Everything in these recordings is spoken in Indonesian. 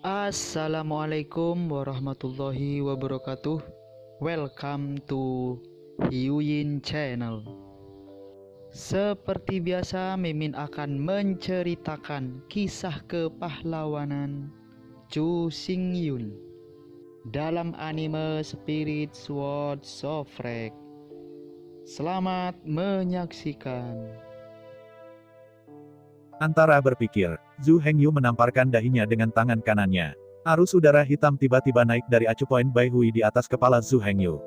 Assalamualaikum warahmatullahi wabarakatuh. Welcome to Hyuyin Channel. Seperti biasa, Mimin akan menceritakan kisah kepahlawanan Chu Xingyun dalam anime Spirit Sword Sofrek. Selamat menyaksikan. Antara berpikir, Zhu Hengyu menamparkan dahinya dengan tangan kanannya. Arus udara hitam tiba-tiba naik dari acu point Bai Hui di atas kepala Zhu Hengyu.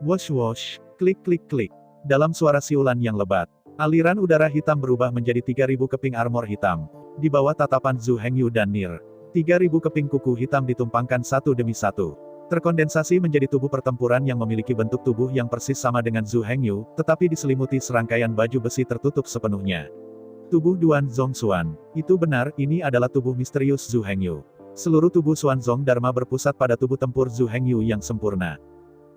Wosh wosh, klik klik klik. Dalam suara siulan yang lebat, aliran udara hitam berubah menjadi 3000 keping armor hitam. Di bawah tatapan Zhu Hengyu dan Nir, 3000 keping kuku hitam ditumpangkan satu demi satu. Terkondensasi menjadi tubuh pertempuran yang memiliki bentuk tubuh yang persis sama dengan Zhu Hengyu, tetapi diselimuti serangkaian baju besi tertutup sepenuhnya. Tubuh Duan Zongxuan. Itu benar, ini adalah tubuh misterius Zhu Hengyu. Seluruh tubuh Xuanzong Dharma berpusat pada tubuh tempur Zhu Hengyu yang sempurna.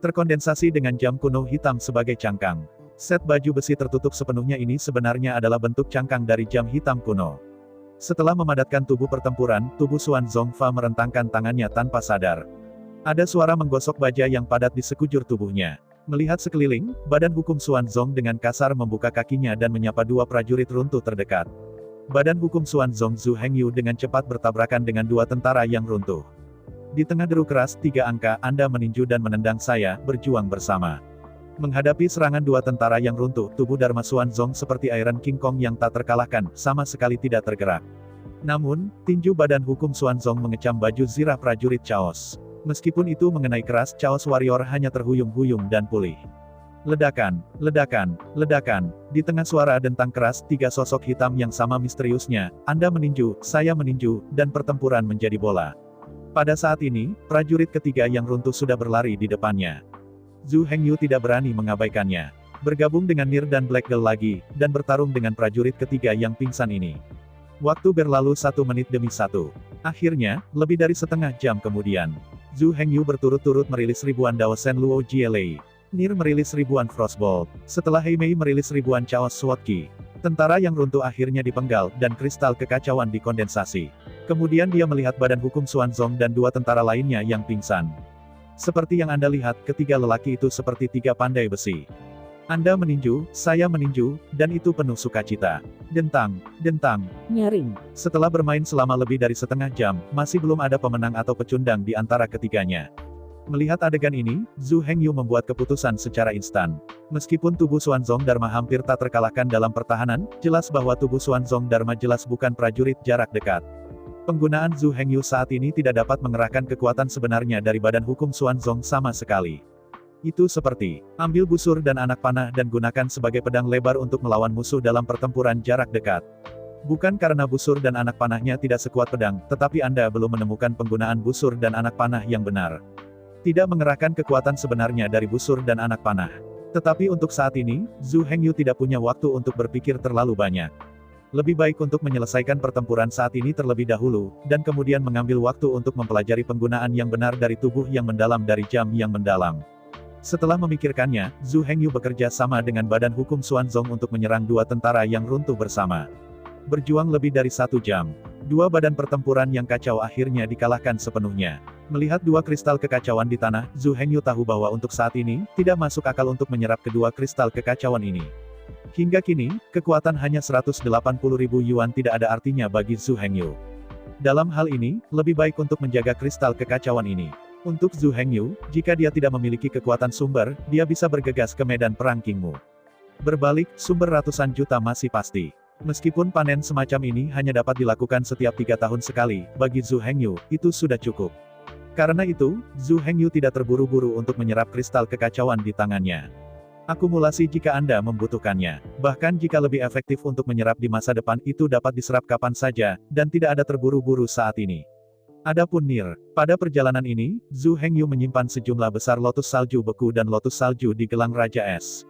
Terkondensasi dengan jam kuno hitam sebagai cangkang. Set baju besi tertutup sepenuhnya ini sebenarnya adalah bentuk cangkang dari jam hitam kuno. Setelah memadatkan tubuh pertempuran, tubuh Xuanzong Fa merentangkan tangannya tanpa sadar. Ada suara menggosok baja yang padat di sekujur tubuhnya. Melihat sekeliling, badan hukum Xuanzong dengan kasar membuka kakinya dan menyapa dua prajurit runtuh terdekat. Badan hukum Xuanzong Zhu Hengyu dengan cepat bertabrakan dengan dua tentara yang runtuh. Di tengah deru keras 3 angka, Anda meninju dan menendang saya, berjuang bersama. Menghadapi serangan dua tentara yang runtuh, tubuh Dharma Xuanzong seperti Iron King Kong yang tak terkalahkan, sama sekali tidak tergerak. Namun, tinju badan hukum Xuanzong mengecam baju zirah prajurit Chaos. Meskipun itu mengenai keras, Chaos Warrior hanya terhuyung-huyung dan pulih. Ledakan, ledakan, ledakan. Di tengah suara dentang keras, 3 sosok hitam yang sama misteriusnya, Anda meninju, saya meninju, dan pertempuran menjadi bola. Pada saat ini, prajurit ketiga yang runtuh sudah berlari di depannya. Zhu Hengyu tidak berani mengabaikannya. Bergabung dengan Nir dan Black Girl lagi, dan bertarung dengan prajurit ketiga yang pingsan ini. Waktu berlalu 1 menit demi 1. Akhirnya, lebih dari setengah jam kemudian, Zhu Hengyu berturut-turut merilis ribuan Dao Shen Luo GLA. Nir merilis ribuan Frostbolt. Setelah Heimei merilis ribuan Chaos Sword Ki. Tentara yang runtuh akhirnya dipenggal, dan kristal kekacauan dikondensasi. Kemudian dia melihat badan hukum Xuanzong dan dua tentara lainnya yang pingsan. Seperti yang Anda lihat, ketiga lelaki itu seperti 3 pandai besi. Anda meninju, saya meninju, dan itu penuh sukacita. Dentang, dentang, nyaring. Setelah bermain selama lebih dari setengah jam, masih belum ada pemenang atau pecundang di antara ketiganya. Melihat adegan ini, Zhu Hengyu membuat keputusan secara instan. Meskipun tubuh Xuanzong Dharma hampir tak terkalahkan dalam pertahanan, jelas bahwa tubuh Xuanzong Dharma jelas bukan prajurit jarak dekat. Penggunaan Zhu Hengyu saat ini tidak dapat mengerahkan kekuatan sebenarnya dari badan hukum Xuanzong sama sekali. Itu seperti, ambil busur dan anak panah dan gunakan sebagai pedang lebar untuk melawan musuh dalam pertempuran jarak dekat. Bukan karena busur dan anak panahnya tidak sekuat pedang, tetapi Anda belum menemukan penggunaan busur dan anak panah yang benar. Tidak mengerahkan kekuatan sebenarnya dari busur dan anak panah. Tetapi untuk saat ini, Zhu Hengyu tidak punya waktu untuk berpikir terlalu banyak. Lebih baik untuk menyelesaikan pertempuran saat ini terlebih dahulu, dan kemudian mengambil waktu untuk mempelajari penggunaan yang benar dari tubuh yang mendalam dari jam yang mendalam. Setelah memikirkannya, Zhu Hengyu bekerja sama dengan badan hukum Xuanzong untuk menyerang dua tentara yang runtuh bersama. Berjuang lebih dari 1 jam. Dua badan pertempuran yang kacau akhirnya dikalahkan sepenuhnya. Melihat dua kristal kekacauan di tanah, Zhu Hengyu tahu bahwa untuk saat ini, tidak masuk akal untuk menyerap kedua kristal kekacauan ini. Hingga kini, kekuatan hanya 180.000 yuan tidak ada artinya bagi Zhu Hengyu. Dalam hal ini, lebih baik untuk menjaga kristal kekacauan ini. Untuk Zhu Hengyu, jika dia tidak memiliki kekuatan sumber, dia bisa bergegas ke medan perang Qingmu. Berbalik, sumber ratusan juta masih pasti. Meskipun panen semacam ini hanya dapat dilakukan setiap 3 tahun sekali, bagi Zhu Hengyu, itu sudah cukup. Karena itu, Zhu Hengyu tidak terburu-buru untuk menyerap kristal kekacauan di tangannya. Akumulasi jika Anda membutuhkannya. Bahkan jika lebih efektif untuk menyerap di masa depan itu dapat diserap kapan saja, dan tidak ada terburu-buru saat ini. Adapun Nir, pada perjalanan ini, Zhu Hengyu menyimpan sejumlah besar lotus salju beku dan lotus salju di gelang Raja Es.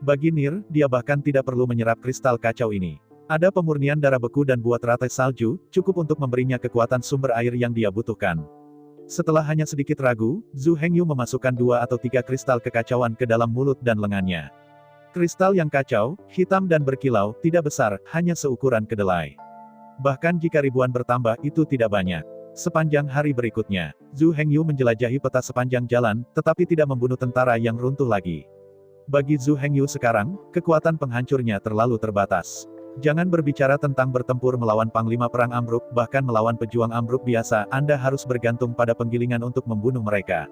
Bagi Nir, dia bahkan tidak perlu menyerap kristal kacau ini. Ada pemurnian darah beku dan buah teratai salju, cukup untuk memberinya kekuatan sumber air yang dia butuhkan. Setelah hanya sedikit ragu, Zhu Hengyu memasukkan 2 atau 3 kristal kekacauan ke dalam mulut dan lengannya. Kristal yang kacau, hitam dan berkilau, tidak besar, hanya seukuran kedelai. Bahkan jika ribuan bertambah, itu tidak banyak. Sepanjang hari berikutnya, Zhu Hengyu menjelajahi peta sepanjang jalan, tetapi tidak membunuh tentara yang runtuh lagi. Bagi Zhu Hengyu sekarang, kekuatan penghancurnya terlalu terbatas. Jangan berbicara tentang bertempur melawan panglima perang ambruk, bahkan melawan pejuang ambruk biasa, Anda harus bergantung pada penggilingan untuk membunuh mereka.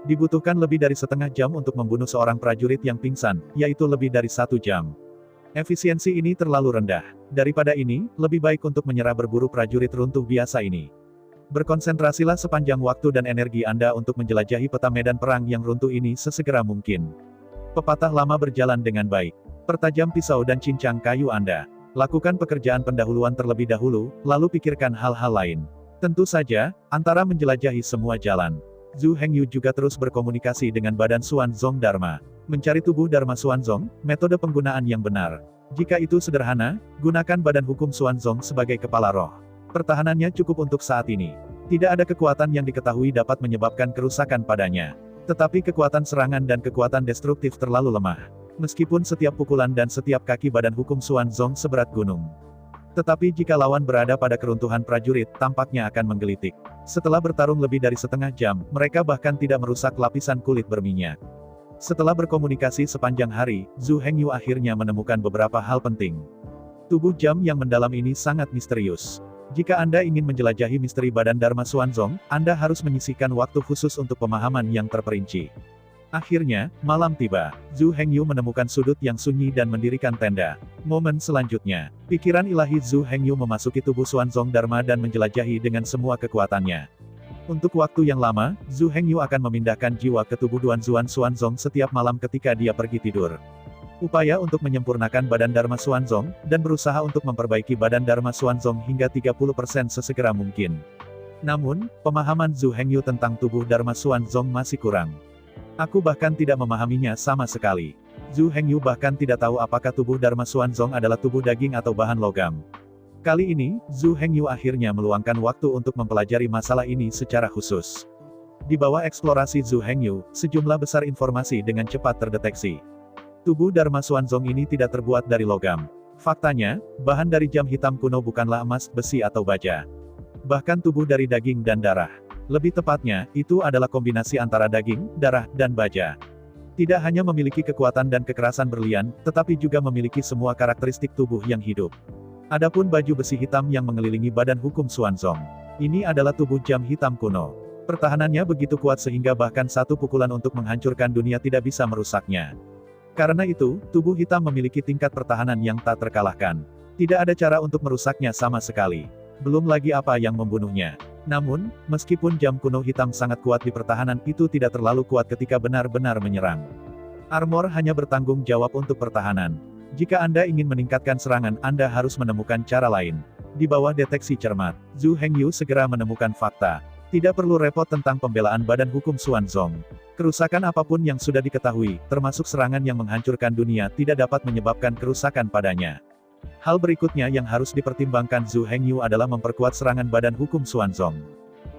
Dibutuhkan lebih dari setengah jam untuk membunuh seorang prajurit yang pingsan, yaitu lebih dari 1 jam. Efisiensi ini terlalu rendah. Daripada ini, lebih baik untuk menyerah berburu prajurit runtuh biasa ini. Berkonsentrasilah sepanjang waktu dan energi Anda untuk menjelajahi peta medan perang yang runtuh ini sesegera mungkin. Pepatah lama berjalan dengan baik. Pertajam pisau dan cincang kayu Anda. Lakukan pekerjaan pendahuluan terlebih dahulu, lalu pikirkan hal-hal lain. Tentu saja, antara menjelajahi semua jalan, Zhu Hengyu juga terus berkomunikasi dengan badan Xuanzong Dharma. Mencari tubuh Dharma Xuanzong, metode penggunaan yang benar. Jika itu sederhana, gunakan badan hukum Xuanzong sebagai kepala roh. Pertahanannya cukup untuk saat ini. Tidak ada kekuatan yang diketahui dapat menyebabkan kerusakan padanya. Tetapi kekuatan serangan dan kekuatan destruktif terlalu lemah. Meskipun setiap pukulan dan setiap kaki badan hukum Xuanzong seberat gunung. Tetapi jika lawan berada pada keruntuhan prajurit, tampaknya akan menggelitik. Setelah bertarung lebih dari setengah jam, mereka bahkan tidak merusak lapisan kulit berminyak. Setelah berkomunikasi sepanjang hari, Zhu Hengyu akhirnya menemukan beberapa hal penting. Tubuh jam yang mendalam ini sangat misterius. Jika Anda ingin menjelajahi misteri badan Dharma Xuanzong, Anda harus menyisihkan waktu khusus untuk pemahaman yang terperinci. Akhirnya, malam tiba. Zhu Hengyu menemukan sudut yang sunyi dan mendirikan tenda. Momen selanjutnya, pikiran ilahi Zhu Hengyu memasuki tubuh Xuanzong Dharma dan menjelajahi dengan semua kekuatannya. Untuk waktu yang lama, Zhu Hengyu akan memindahkan jiwa ke tubuh Duan Zuan Xuanzong setiap malam ketika dia pergi tidur. Upaya untuk menyempurnakan badan Dharma Xuanzong, dan berusaha untuk memperbaiki badan Dharma Xuanzong hingga 30% sesegera mungkin. Namun, pemahaman Zhu Hengyu tentang tubuh Dharma Xuanzong masih kurang. Aku bahkan tidak memahaminya sama sekali. Zhu Hengyu bahkan tidak tahu apakah tubuh Dharma Xuanzong adalah tubuh daging atau bahan logam. Kali ini, Zhu Hengyu akhirnya meluangkan waktu untuk mempelajari masalah ini secara khusus. Di bawah eksplorasi Zhu Hengyu, sejumlah besar informasi dengan cepat terdeteksi. Tubuh Dharma Xuanzong ini tidak terbuat dari logam. Faktanya, bahan dari jam hitam kuno bukanlah emas, besi atau baja. Bahkan tubuh dari daging dan darah. Lebih tepatnya, itu adalah kombinasi antara daging, darah, dan baja. Tidak hanya memiliki kekuatan dan kekerasan berlian, tetapi juga memiliki semua karakteristik tubuh yang hidup. Adapun baju besi hitam yang mengelilingi badan hukum Xuanzong. Ini adalah tubuh jam hitam kuno. Pertahanannya begitu kuat sehingga bahkan satu pukulan untuk menghancurkan dunia tidak bisa merusaknya. Karena itu, tubuh hitam memiliki tingkat pertahanan yang tak terkalahkan. Tidak ada cara untuk merusaknya sama sekali. Belum lagi apa yang membunuhnya. Namun, meskipun jam kuno hitam sangat kuat di pertahanan, itu tidak terlalu kuat ketika benar-benar menyerang. Armor hanya bertanggung jawab untuk pertahanan. Jika Anda ingin meningkatkan serangan, Anda harus menemukan cara lain. Di bawah deteksi cermat, Zhu Hengyu segera menemukan fakta. Tidak perlu repot tentang pembelaan badan hukum Xuanzong. Kerusakan apapun yang sudah diketahui, termasuk serangan yang menghancurkan dunia, tidak dapat menyebabkan kerusakan padanya. Hal berikutnya yang harus dipertimbangkan Zhu Hengyu adalah memperkuat serangan badan hukum Xuanzong.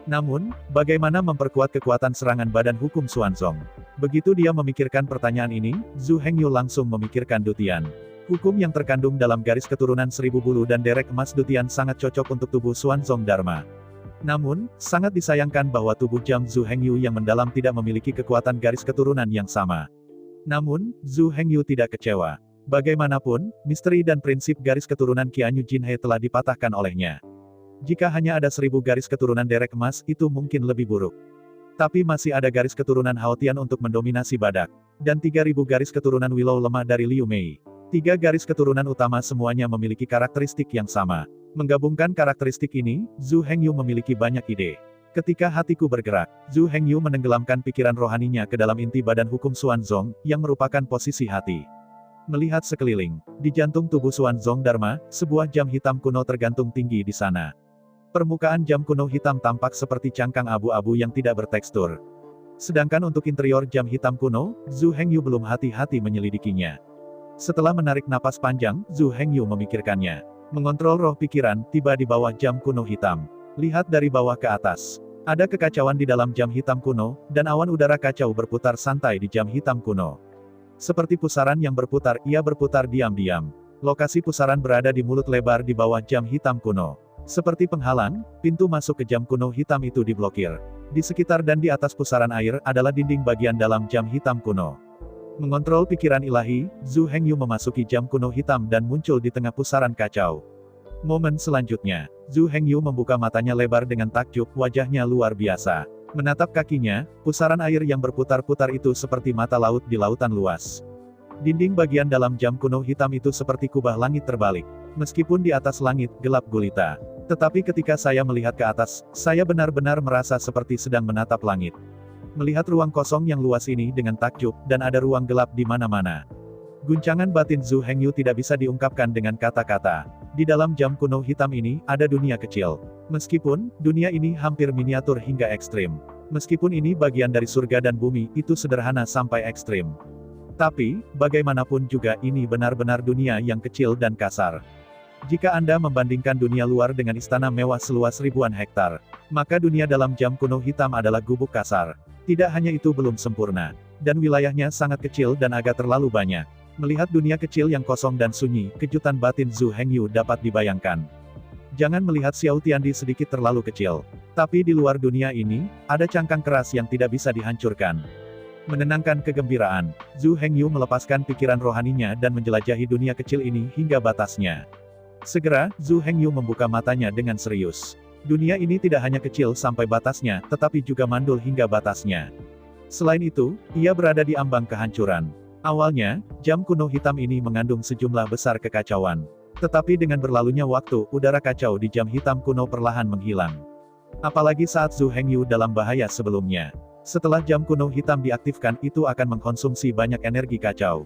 Namun, bagaimana memperkuat kekuatan serangan badan hukum Xuanzong? Begitu dia memikirkan pertanyaan ini, Zhu Hengyu langsung memikirkan Dutian. Hukum yang terkandung dalam garis keturunan 1000 bulu dan derek emas Dutian sangat cocok untuk tubuh Xuanzong Dharma. Namun, sangat disayangkan bahwa tubuh jam Zhu Hengyu yang mendalam tidak memiliki kekuatan garis keturunan yang sama. Namun, Zhu Hengyu tidak kecewa. Bagaimanapun, misteri dan prinsip garis keturunan Qianyu Jinhe telah dipatahkan olehnya. Jika hanya ada 1000 garis keturunan derek emas, itu mungkin lebih buruk. Tapi masih ada garis keturunan Haotian untuk mendominasi badak. Dan 3000 garis keturunan Willow lemah dari Liu Mei. 3 garis keturunan utama semuanya memiliki karakteristik yang sama. Menggabungkan karakteristik ini, Zhu Hengyu memiliki banyak ide. Ketika hatiku bergerak, Zhu Hengyu menenggelamkan pikiran rohaninya ke dalam inti badan hukum Xuanzong, yang merupakan posisi hati. Melihat sekeliling, di jantung tubuh Xuanzong Dharma, sebuah jam hitam kuno tergantung tinggi di sana. Permukaan jam kuno hitam tampak seperti cangkang abu-abu yang tidak bertekstur. Sedangkan untuk interior jam hitam kuno, Zhu Hengyu belum hati-hati menyelidikinya. Setelah menarik napas panjang, Zhu Hengyu memikirkannya. Mengontrol roh pikiran, tiba di bawah jam kuno hitam. Lihat dari bawah ke atas. Ada kekacauan di dalam jam hitam kuno, dan awan udara kacau berputar santai di jam hitam kuno. Seperti pusaran yang berputar, ia berputar diam-diam. Lokasi pusaran berada di mulut lebar di bawah jam hitam kuno. Seperti penghalang, pintu masuk ke jam kuno hitam itu diblokir. Di sekitar dan di atas pusaran air adalah dinding bagian dalam jam hitam kuno. Mengontrol pikiran ilahi, Zhu Hengyu memasuki jam kuno hitam dan muncul di tengah pusaran kacau. Momen selanjutnya, Zhu Hengyu membuka matanya lebar dengan takjub, wajahnya luar biasa. Menatap kakinya, pusaran air yang berputar-putar itu seperti mata laut di lautan luas. Dinding bagian dalam jam kuno hitam itu seperti kubah langit terbalik. Meskipun di atas langit gelap gulita. Tetapi ketika saya melihat ke atas, saya benar-benar merasa seperti sedang menatap langit. Melihat ruang kosong yang luas ini dengan takjub, dan ada ruang gelap di mana-mana. Guncangan batin Zhu Hengyu tidak bisa diungkapkan dengan kata-kata. Di dalam jam kuno hitam ini, ada dunia kecil. Meskipun, dunia ini hampir miniatur hingga ekstrim. Meskipun ini bagian dari surga dan bumi, itu sederhana sampai ekstrim. Tapi, bagaimanapun juga ini benar-benar dunia yang kecil dan kasar. Jika Anda membandingkan dunia luar dengan istana mewah seluas ribuan hektar, maka dunia dalam jam kuno hitam adalah gubuk kasar. Tidak hanya itu belum sempurna, dan wilayahnya sangat kecil dan agak terlalu banyak. Melihat dunia kecil yang kosong dan sunyi, kejutan batin Zhu Hengyu dapat dibayangkan. Jangan melihat Xiao Tiandi sedikit terlalu kecil. Tapi di luar dunia ini, ada cangkang keras yang tidak bisa dihancurkan. Menenangkan kegembiraan, Zhu Hengyu melepaskan pikiran rohaninya dan menjelajahi dunia kecil ini hingga batasnya. Segera, Zhu Hengyu membuka matanya dengan serius. Dunia ini tidak hanya kecil sampai batasnya, tetapi juga mandul hingga batasnya. Selain itu, ia berada di ambang kehancuran. Awalnya, jam kuno hitam ini mengandung sejumlah besar kekacauan. Tetapi dengan berlalunya waktu, udara kacau di jam hitam kuno perlahan menghilang. Apalagi saat Zhu Hengyu dalam bahaya sebelumnya. Setelah jam kuno hitam diaktifkan, itu akan mengkonsumsi banyak energi kacau.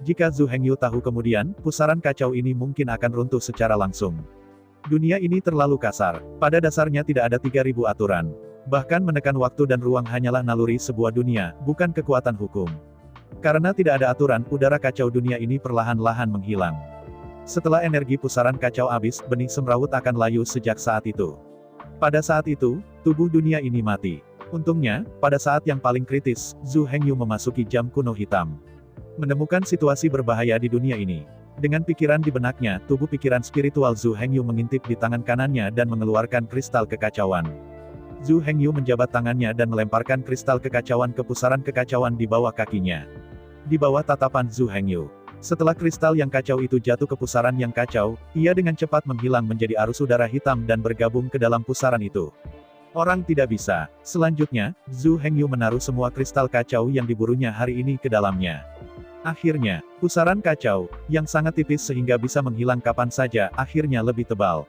Jika Zhu Hengyu tahu kemudian, pusaran kacau ini mungkin akan runtuh secara langsung. Dunia ini terlalu kasar. Pada dasarnya tidak ada 3000 aturan. Bahkan menekan waktu dan ruang hanyalah naluri sebuah dunia, bukan kekuatan hukum. Karena tidak ada aturan, udara kacau dunia ini perlahan-lahan menghilang. Setelah energi pusaran kacau habis, benih semrawut akan layu sejak saat itu. Pada saat itu, tubuh dunia ini mati. Untungnya, pada saat yang paling kritis, Zhu Hengyu memasuki jam kuno hitam. Menemukan situasi berbahaya di dunia ini. Dengan pikiran di benaknya, tubuh pikiran spiritual Zhu Hengyu mengintip di tangan kanannya dan mengeluarkan kristal kekacauan. Zhu Hengyu menjabat tangannya dan melemparkan kristal kekacauan ke pusaran kekacauan di bawah kakinya. Di bawah tatapan Zhu Hengyu. Setelah kristal yang kacau itu jatuh ke pusaran yang kacau, ia dengan cepat menghilang menjadi arus udara hitam dan bergabung ke dalam pusaran itu. Orang tidak bisa. Selanjutnya, Zhu Hengyu menaruh semua kristal kacau yang diburunya hari ini ke dalamnya. Akhirnya, pusaran kacau, yang sangat tipis sehingga bisa menghilang kapan saja, akhirnya lebih tebal.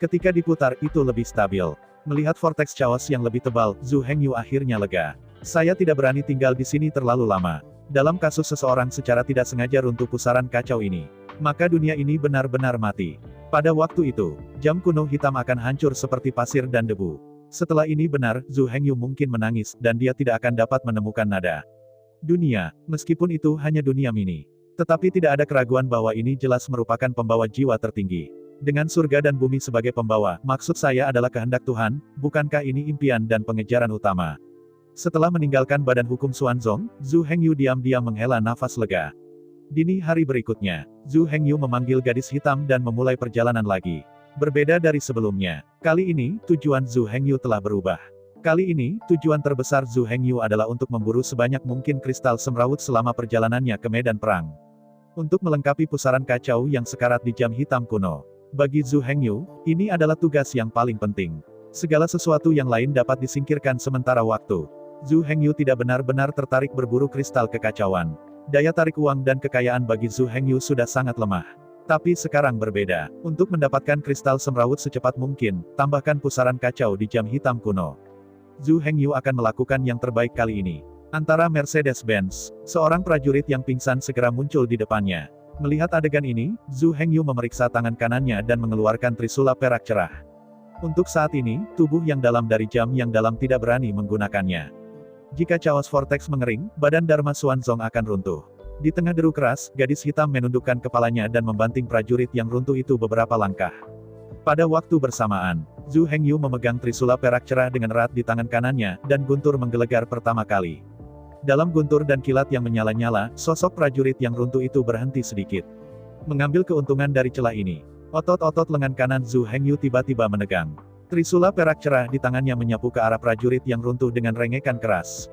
Ketika diputar, itu lebih stabil. Melihat vortex chaos yang lebih tebal, Zhu Hengyu akhirnya lega. Saya tidak berani tinggal di sini terlalu lama. Dalam kasus seseorang secara tidak sengaja runtuh pusaran kacau ini, maka dunia ini benar-benar mati. Pada waktu itu, jam kuno hitam akan hancur seperti pasir dan debu. Setelah ini benar, Zhu Hengyu mungkin menangis, dan dia tidak akan dapat menemukan nada. Dunia, meskipun itu hanya dunia mini. Tetapi tidak ada keraguan bahwa ini jelas merupakan pembawa jiwa tertinggi. Dengan surga dan bumi sebagai pembawa, maksud saya adalah kehendak Tuhan, bukankah ini impian dan pengejaran utama? Setelah meninggalkan badan hukum Xuanzong, Zhu Hengyu diam-diam menghela nafas lega. Dini hari berikutnya, Zhu Hengyu memanggil gadis hitam dan memulai perjalanan lagi. Berbeda dari sebelumnya, kali ini, tujuan Zhu Hengyu telah berubah. Kali ini, tujuan terbesar Zhu Hengyu adalah untuk memburu sebanyak mungkin kristal semrawut selama perjalanannya ke medan perang. Untuk melengkapi pusaran kacau yang sekarat di jam hitam kuno. Bagi Zhu Hengyu, ini adalah tugas yang paling penting. Segala sesuatu yang lain dapat disingkirkan sementara waktu. Zhu Hengyu tidak benar-benar tertarik berburu kristal kekacauan. Daya tarik uang dan kekayaan bagi Zhu Hengyu sudah sangat lemah. Tapi sekarang berbeda. Untuk mendapatkan kristal semrawut secepat mungkin, tambahkan pusaran kacau di jam hitam kuno. Zhu Hengyu akan melakukan yang terbaik kali ini. Antara Mercedes-Benz, seorang prajurit yang pingsan segera muncul di depannya. Melihat adegan ini, Zhu Hengyu memeriksa tangan kanannya dan mengeluarkan trisula perak cerah. Untuk saat ini, tubuh yang dalam dari jam yang dalam tidak berani menggunakannya. Jika Chaos Vortex mengering, badan Dharma Xuanzong akan runtuh. Di tengah deru keras, gadis hitam menundukkan kepalanya dan membanting prajurit yang runtuh itu beberapa langkah. Pada waktu bersamaan, Zhu Hengyu memegang trisula perak cerah dengan erat di tangan kanannya, dan guntur menggelegar pertama kali. Dalam guntur dan kilat yang menyala-nyala, sosok prajurit yang runtuh itu berhenti sedikit. Mengambil keuntungan dari celah ini, Otot-otot lengan kanan Zhu Hengyu tiba-tiba menegang. Trisula perak cerah di tangannya menyapu ke arah prajurit yang runtuh dengan rengekan keras.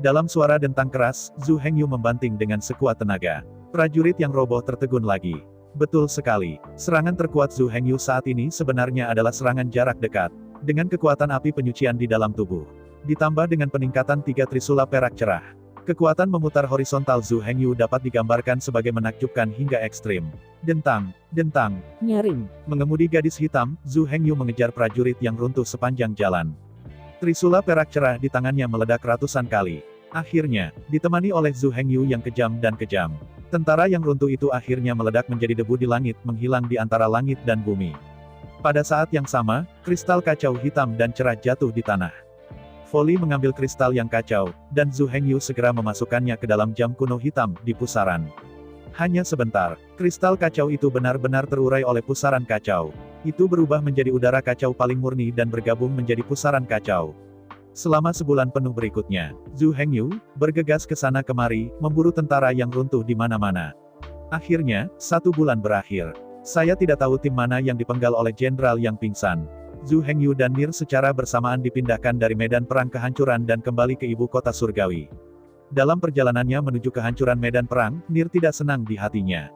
Dalam suara dentang keras, Zhu Hengyu membanting dengan sekuat tenaga. Prajurit yang roboh tertegun lagi. Betul sekali, serangan terkuat Zhu Hengyu saat ini sebenarnya adalah serangan jarak dekat, dengan kekuatan api penyucian di dalam tubuh. Ditambah dengan peningkatan 3 trisula perak cerah. Kekuatan memutar horizontal Zhu Hengyu dapat digambarkan sebagai menakjubkan hingga ekstrim. Dentang, nyaring. Mengemudi gadis hitam, Zhu Hengyu mengejar prajurit yang runtuh sepanjang jalan. Trisula perak cerah di tangannya meledak ratusan kali. Akhirnya, ditemani oleh Zhu Hengyu yang kejam dan kejam. Tentara yang runtuh itu akhirnya meledak menjadi debu di langit, menghilang di antara langit dan bumi. Pada saat yang sama, kristal kacau hitam dan cerah jatuh di tanah. Folly mengambil kristal yang kacau, dan Zhu Hengyu segera memasukkannya ke dalam jam kuno hitam di pusaran. Hanya sebentar, kristal kacau itu benar-benar terurai oleh pusaran kacau. Itu berubah menjadi udara kacau paling murni dan bergabung menjadi pusaran kacau. Selama sebulan penuh berikutnya, Zhu Hengyu bergegas ke sana kemari, memburu tentara yang runtuh di mana-mana. Akhirnya, 1 bulan berakhir. Saya tidak tahu tim mana yang dipenggal oleh jenderal yang pingsan. Zhu Hengyu dan Nir secara bersamaan dipindahkan dari medan perang kehancuran dan kembali ke ibu kota surgawi. Dalam perjalanannya menuju kehancuran medan perang, Nir tidak senang di hatinya.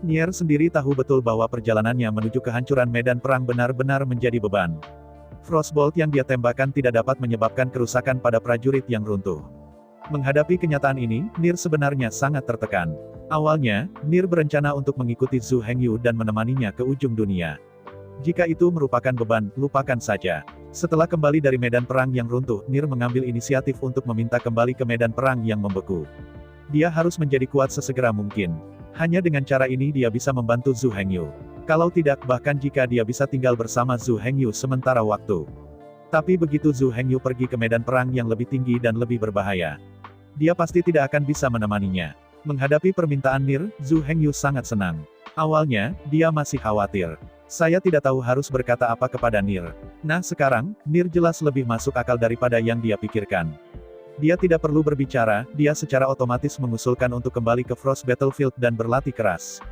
Nir sendiri tahu betul bahwa perjalanannya menuju kehancuran medan perang benar-benar menjadi beban. Frostbolt yang dia tembakkan tidak dapat menyebabkan kerusakan pada prajurit yang runtuh. Menghadapi kenyataan ini, Nir sebenarnya sangat tertekan. Awalnya, Nir berencana untuk mengikuti Zhu Hengyu dan menemaninya ke ujung dunia. Jika itu merupakan beban, lupakan saja. Setelah kembali dari medan perang yang runtuh, Nir mengambil inisiatif untuk meminta kembali ke medan perang yang membeku. Dia harus menjadi kuat sesegera mungkin. Hanya dengan cara ini dia bisa membantu Zhu Hengyu. Kalau tidak, bahkan jika dia bisa tinggal bersama Zhu Hengyu sementara waktu. Tapi begitu Zhu Hengyu pergi ke medan perang yang lebih tinggi dan lebih berbahaya, dia pasti tidak akan bisa menemaninya. Menghadapi permintaan Nir, Zhu Hengyu sangat senang. Awalnya, dia masih khawatir. Saya tidak tahu harus berkata apa kepada Nir. Nah sekarang, Nir jelas lebih masuk akal daripada yang dia pikirkan. Dia tidak perlu berbicara, dia secara otomatis mengusulkan untuk kembali ke Frost Battlefield dan berlatih keras.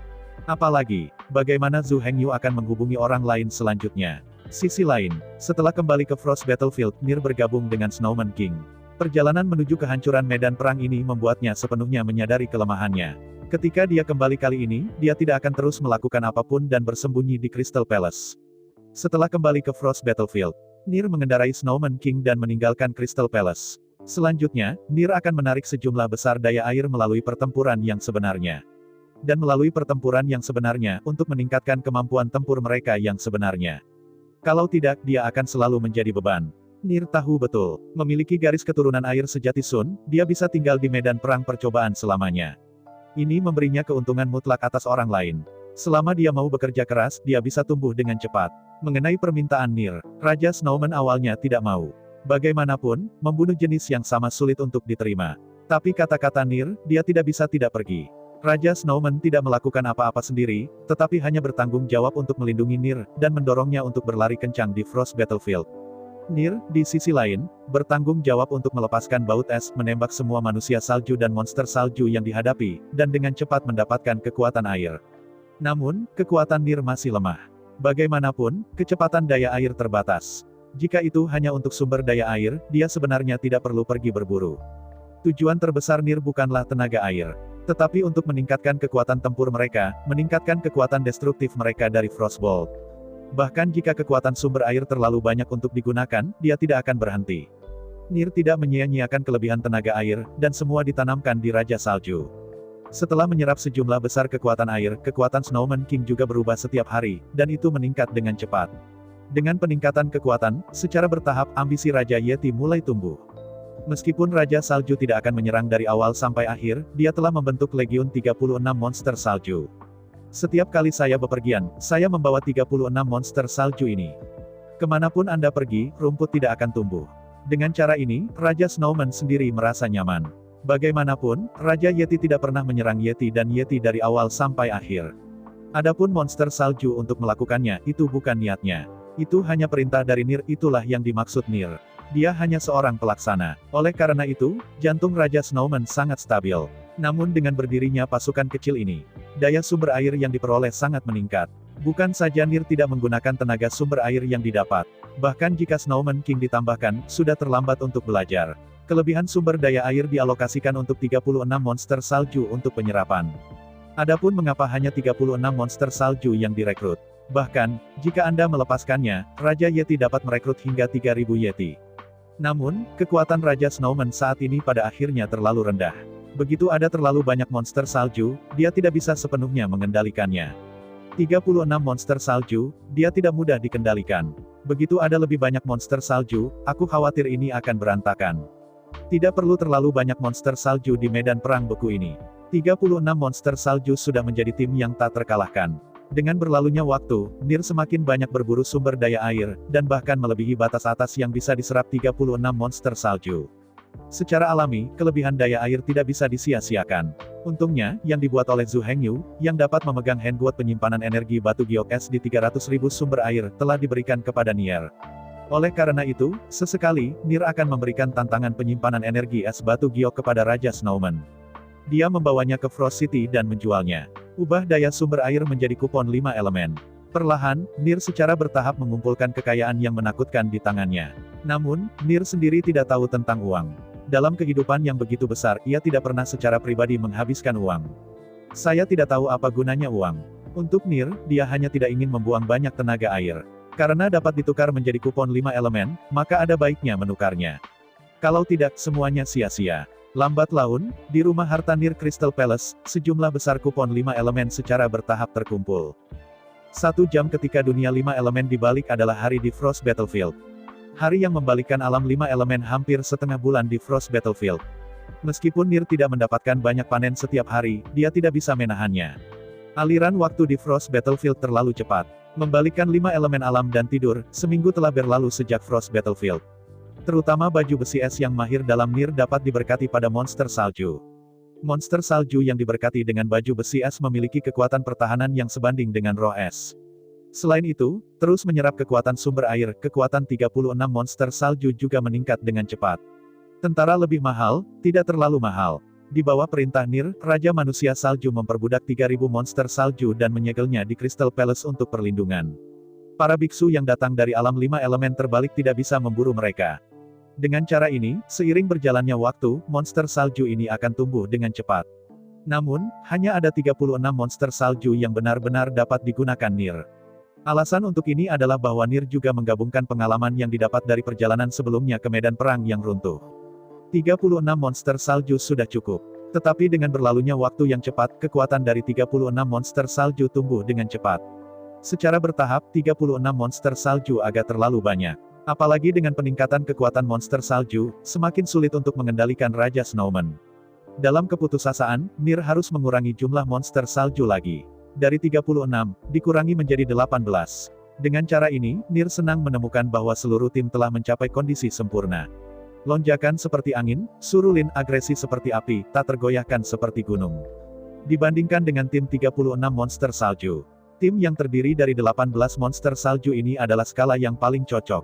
Apalagi, bagaimana Zhu Hengyu akan menghubungi orang lain selanjutnya. Sisi lain, setelah kembali ke Frost Battlefield, Nir bergabung dengan Snowman King. Perjalanan menuju kehancuran medan perang ini membuatnya sepenuhnya menyadari kelemahannya. Ketika dia kembali kali ini, dia tidak akan terus melakukan apapun dan bersembunyi di Crystal Palace. Setelah kembali ke Frost Battlefield, Nir mengendarai Snowman King dan meninggalkan Crystal Palace. Selanjutnya, Nir akan menarik sejumlah besar daya air melalui pertempuran yang sebenarnya. Dan melalui pertempuran yang sebenarnya, untuk meningkatkan kemampuan tempur mereka yang sebenarnya. Kalau tidak, dia akan selalu menjadi beban. Nir tahu betul, memiliki garis keturunan air sejati Sun, dia bisa tinggal di medan perang percobaan selamanya. Ini memberinya keuntungan mutlak atas orang lain. Selama dia mau bekerja keras, dia bisa tumbuh dengan cepat. Mengenai permintaan Nir, Raja Snowman awalnya tidak mau. Bagaimanapun, membunuh jenis yang sama sulit untuk diterima. Tapi kata-kata Nir, dia tidak bisa tidak pergi. Raja Snowman tidak melakukan apa-apa sendiri, tetapi hanya bertanggung jawab untuk melindungi Nir, dan mendorongnya untuk berlari kencang di Frost Battlefield. Nir, di sisi lain, bertanggung jawab untuk melepaskan baut es, menembak semua manusia salju dan monster salju yang dihadapi, dan dengan cepat mendapatkan kekuatan air. Namun, kekuatan Nir masih lemah. Bagaimanapun, kecepatan daya air terbatas. Jika itu hanya untuk sumber daya air, dia sebenarnya tidak perlu pergi berburu. Tujuan terbesar Nir bukanlah tenaga air, tetapi untuk meningkatkan kekuatan tempur mereka, meningkatkan kekuatan destruktif mereka dari Frostbolt. Bahkan jika kekuatan sumber air terlalu banyak untuk digunakan, dia tidak akan berhenti. Nir tidak menyia-nyiakan kelebihan tenaga air, dan semua ditanamkan di Raja Salju. Setelah menyerap sejumlah besar kekuatan air, kekuatan Snowman King juga berubah setiap hari, dan itu meningkat dengan cepat. Dengan peningkatan kekuatan, secara bertahap, ambisi Raja Yeti mulai tumbuh. Meskipun Raja Salju tidak akan menyerang dari awal sampai akhir, dia telah membentuk Legiun 36 monster salju. Setiap kali saya bepergian, saya membawa 36 monster salju ini. Kemanapun Anda pergi, rumput tidak akan tumbuh. Dengan cara ini, Raja Snowman sendiri merasa nyaman. Bagaimanapun, Raja Yeti tidak pernah menyerang Yeti dan Yeti dari awal sampai akhir. Adapun monster salju untuk melakukannya, itu bukan niatnya. Itu hanya perintah dari Nir, itulah yang dimaksud Nir. Dia hanya seorang pelaksana. Oleh karena itu, jantung Raja Snowman sangat stabil. Namun dengan berdirinya pasukan kecil ini, daya sumber air yang diperoleh sangat meningkat. Bukan saja Nir tidak menggunakan tenaga sumber air yang didapat, bahkan jika Snowman King ditambahkan, sudah terlambat untuk belajar. Kelebihan sumber daya air dialokasikan untuk 36 monster salju untuk penyerapan. Adapun mengapa hanya 36 monster salju yang direkrut? Bahkan, jika Anda melepaskannya, Raja Yeti dapat merekrut hingga 3000 Yeti. Namun, kekuatan Raja Snowman saat ini pada akhirnya terlalu rendah. Begitu ada terlalu banyak monster salju, dia tidak bisa sepenuhnya mengendalikannya. 36 monster salju, dia tidak mudah dikendalikan. Begitu ada lebih banyak monster salju, aku khawatir ini akan berantakan. Tidak perlu terlalu banyak monster salju di medan perang beku ini. 36 monster salju sudah menjadi tim yang tak terkalahkan. Dengan berlalunya waktu, Nir semakin banyak berburu sumber daya air, dan bahkan melebihi batas atas yang bisa diserap 36 monster salju. Secara alami, kelebihan daya air tidak bisa disia-siakan. Untungnya, yang dibuat oleh Zhu Hengyu, yang dapat memegang handguard penyimpanan energi batu giok es di 300.000 sumber air, telah diberikan kepada Nier. Oleh karena itu, sesekali, Nir akan memberikan tantangan penyimpanan energi es batu giok kepada Raja Snowman. Dia membawanya ke Frost City dan menjualnya. Ubah daya sumber air menjadi kupon 5 elemen. Perlahan, Nir secara bertahap mengumpulkan kekayaan yang menakutkan di tangannya. Namun, Nir sendiri tidak tahu tentang uang. Dalam kehidupan yang begitu besar, ia tidak pernah secara pribadi menghabiskan uang. Saya tidak tahu apa gunanya uang. Untuk Nir, dia hanya tidak ingin membuang banyak tenaga air. Karena dapat ditukar menjadi kupon 5 elemen, maka ada baiknya menukarnya. Kalau tidak, semuanya sia-sia. Lambat laun, di rumah harta Nir Crystal Palace, sejumlah besar kupon 5 elemen secara bertahap terkumpul. 1 jam ketika dunia 5 elemen dibalik adalah hari di Frost Battlefield. Hari yang membalikkan alam 5 elemen hampir setengah bulan di Frost Battlefield. Meskipun Nir tidak mendapatkan banyak panen setiap hari, dia tidak bisa menahannya. Aliran waktu di Frost Battlefield terlalu cepat. Membalikkan 5 elemen alam dan tidur, seminggu telah berlalu sejak Frost Battlefield. Terutama baju besi es yang mahir dalam Nir dapat diberkati pada monster salju. Monster salju yang diberkati dengan baju besi es memiliki kekuatan pertahanan yang sebanding dengan roh es. Selain itu, terus menyerap kekuatan sumber air, kekuatan 36 monster salju juga meningkat dengan cepat. Tentara lebih mahal, tidak terlalu mahal. Di bawah perintah Nir, Raja Manusia Salju memperbudak 3000 monster salju dan menyegelnya di Crystal Palace untuk perlindungan. Para biksu yang datang dari alam 5 elemen terbalik tidak bisa memburu mereka. Dengan cara ini, seiring berjalannya waktu, monster salju ini akan tumbuh dengan cepat. Namun, hanya ada 36 monster salju yang benar-benar dapat digunakan Nir. Alasan untuk ini adalah bahwa Nir juga menggabungkan pengalaman yang didapat dari perjalanan sebelumnya ke medan perang yang runtuh. 36 monster salju sudah cukup. Tetapi dengan berlalunya waktu yang cepat, kekuatan dari 36 monster salju tumbuh dengan cepat. Secara bertahap, 36 monster salju agak terlalu banyak. Apalagi dengan peningkatan kekuatan monster salju, semakin sulit untuk mengendalikan Raja Snowman. Dalam keputusasaan, Nir harus mengurangi jumlah monster salju lagi. Dari 36, dikurangi menjadi 18. Dengan cara ini, Nir senang menemukan bahwa seluruh tim telah mencapai kondisi sempurna. Lonjakan seperti angin, surulin agresi seperti api, tak tergoyahkan seperti gunung. Dibandingkan dengan tim 36 monster salju, tim yang terdiri dari 18 monster salju ini adalah skala yang paling cocok.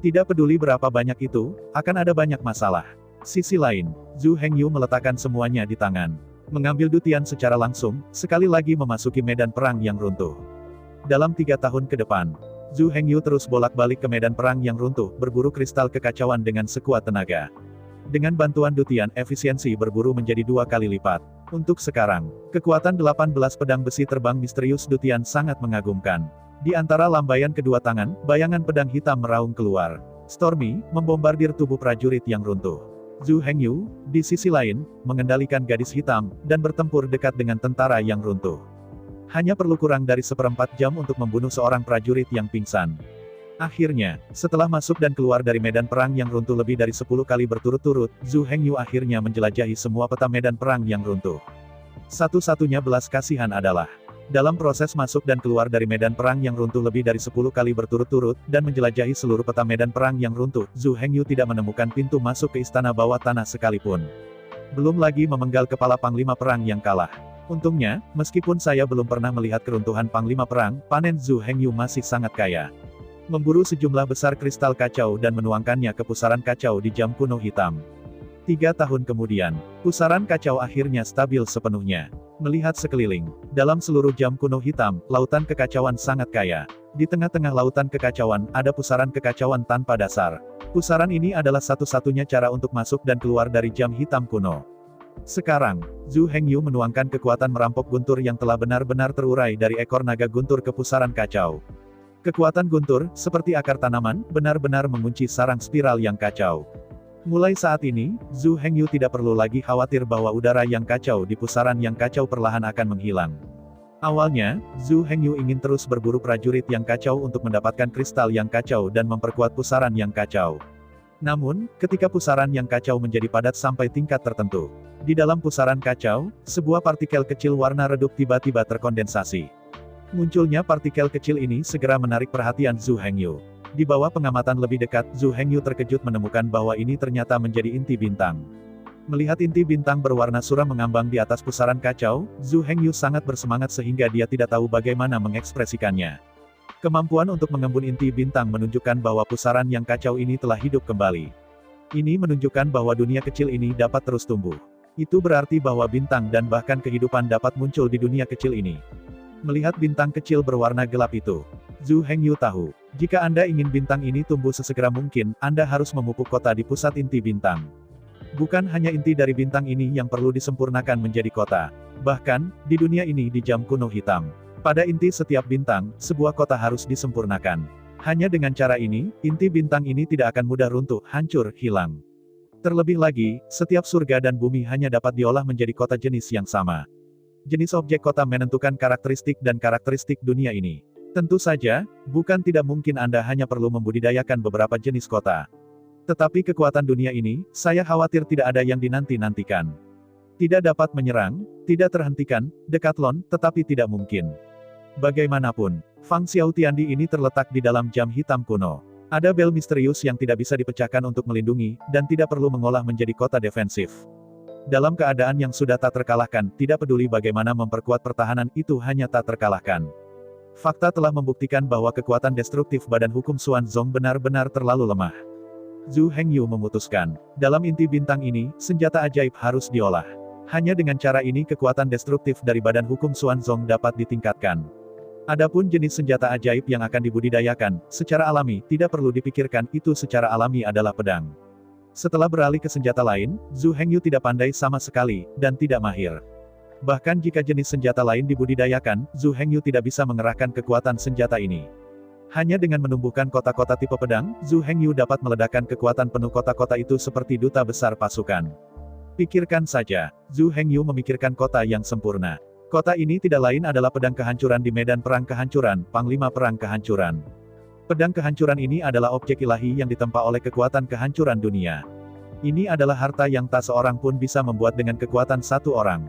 Tidak peduli berapa banyak itu, akan ada banyak masalah. Sisi lain, Zhu Hengyu meletakkan semuanya di tangan. Mengambil Dutian secara langsung, sekali lagi memasuki medan perang yang runtuh. Dalam 3 tahun ke depan, Zhu Hengyu terus bolak-balik ke medan perang yang runtuh, berburu kristal kekacauan dengan sekuat tenaga. Dengan bantuan Dutian, efisiensi berburu menjadi 2 kali lipat. Untuk sekarang, kekuatan 18 pedang besi terbang misterius Dutian sangat mengagumkan. Di antara lambaian kedua tangan, bayangan pedang hitam meraung keluar. Stormy, membombardir tubuh prajurit yang runtuh. Zhu Hengyu, di sisi lain, mengendalikan gadis hitam, dan bertempur dekat dengan tentara yang runtuh. Hanya perlu kurang dari 1/4 jam untuk membunuh seorang prajurit yang pingsan. Akhirnya, setelah masuk dan keluar dari medan perang yang runtuh lebih dari 10 kali berturut-turut, Zhu Hengyu akhirnya menjelajahi semua peta medan perang yang runtuh. Satu-satunya belas kasihan adalah, dalam proses masuk dan keluar dari medan perang yang runtuh lebih dari 10 kali berturut-turut, dan menjelajahi seluruh peta medan perang yang runtuh, Zhu Hengyu tidak menemukan pintu masuk ke istana bawah tanah sekalipun. Belum lagi memenggal kepala panglima perang yang kalah. Untungnya, meskipun saya belum pernah melihat keruntuhan panglima perang, panen Zhu Hengyu masih sangat kaya. Memburu sejumlah besar kristal kacau dan menuangkannya ke pusaran kacau di jam kuno hitam. 3 tahun kemudian, pusaran kacau akhirnya stabil sepenuhnya. Melihat sekeliling, dalam seluruh jam kuno hitam, lautan kekacauan sangat kaya. Di tengah-tengah lautan kekacauan, ada pusaran kekacauan tanpa dasar. Pusaran ini adalah satu-satunya cara untuk masuk dan keluar dari jam hitam kuno. Sekarang, Zhu Hengyu menuangkan kekuatan merampok guntur yang telah benar-benar terurai dari ekor naga guntur ke pusaran kacau. Kekuatan guntur, seperti akar tanaman, benar-benar mengunci sarang spiral yang kacau. Mulai saat ini, Zhu Hengyu tidak perlu lagi khawatir bahwa udara yang kacau di pusaran yang kacau perlahan akan menghilang. Awalnya, Zhu Hengyu ingin terus berburu prajurit yang kacau untuk mendapatkan kristal yang kacau dan memperkuat pusaran yang kacau. Namun, ketika pusaran yang kacau menjadi padat sampai tingkat tertentu, di dalam pusaran kacau, sebuah partikel kecil warna redup tiba-tiba terkondensasi. Munculnya partikel kecil ini segera menarik perhatian Zhu Hengyu. Di bawah pengamatan lebih dekat, Zhu Hengyu terkejut menemukan bahwa ini ternyata menjadi inti bintang. Melihat inti bintang berwarna suram mengambang di atas pusaran kacau, Zhu Hengyu sangat bersemangat sehingga dia tidak tahu bagaimana mengekspresikannya. Kemampuan untuk mengembun inti bintang menunjukkan bahwa pusaran yang kacau ini telah hidup kembali. Ini menunjukkan bahwa dunia kecil ini dapat terus tumbuh. Itu berarti bahwa bintang dan bahkan kehidupan dapat muncul di dunia kecil ini. Melihat bintang kecil berwarna gelap itu, Zhu Hengyu tahu, jika Anda ingin bintang ini tumbuh sesegera mungkin, Anda harus memupuk kota di pusat inti bintang. Bukan hanya inti dari bintang ini yang perlu disempurnakan menjadi kota. Bahkan, di dunia ini di jam kuno hitam, pada inti setiap bintang, sebuah kota harus disempurnakan. Hanya dengan cara ini, inti bintang ini tidak akan mudah runtuh, hancur, hilang. Terlebih lagi, setiap surga dan bumi hanya dapat diolah menjadi kota jenis yang sama. Jenis objek kota menentukan karakteristik dan karakteristik dunia ini. Tentu saja, bukan tidak mungkin Anda hanya perlu membudidayakan beberapa jenis kota. Tetapi kekuatan dunia ini, saya khawatir tidak ada yang dinanti-nantikan. Tidak dapat menyerang, tidak terhentikan, Decathlon, tetapi tidak mungkin. Bagaimanapun, Fang Xiaotiandi ini terletak di dalam jam hitam kuno. Ada bel misterius yang tidak bisa dipecahkan untuk melindungi, dan tidak perlu mengolah menjadi kota defensif. Dalam keadaan yang sudah tak terkalahkan, tidak peduli bagaimana memperkuat pertahanan, itu hanya tak terkalahkan. Fakta telah membuktikan bahwa kekuatan destruktif Badan Hukum Xuanzong benar-benar terlalu lemah. Zhu Hengyu memutuskan, dalam inti bintang ini, senjata ajaib harus diolah. Hanya dengan cara ini kekuatan destruktif dari Badan Hukum Xuanzong dapat ditingkatkan. Adapun jenis senjata ajaib yang akan dibudidayakan, secara alami, tidak perlu dipikirkan, itu secara alami adalah pedang. Setelah beralih ke senjata lain, Zhu Hengyu tidak pandai sama sekali, dan tidak mahir. Bahkan jika jenis senjata lain dibudidayakan, Zhu Hengyu tidak bisa mengerahkan kekuatan senjata ini. Hanya dengan menumbuhkan kota-kota tipe pedang, Zhu Hengyu dapat meledakkan kekuatan penuh kota-kota itu seperti duta besar pasukan. Pikirkan saja, Zhu Hengyu memikirkan kota yang sempurna. Kota ini tidak lain adalah pedang kehancuran di medan perang kehancuran, Panglima Perang Kehancuran. Pedang kehancuran ini adalah objek ilahi yang ditempa oleh kekuatan kehancuran dunia. Ini adalah harta yang tak seorang pun bisa membuat dengan kekuatan satu orang.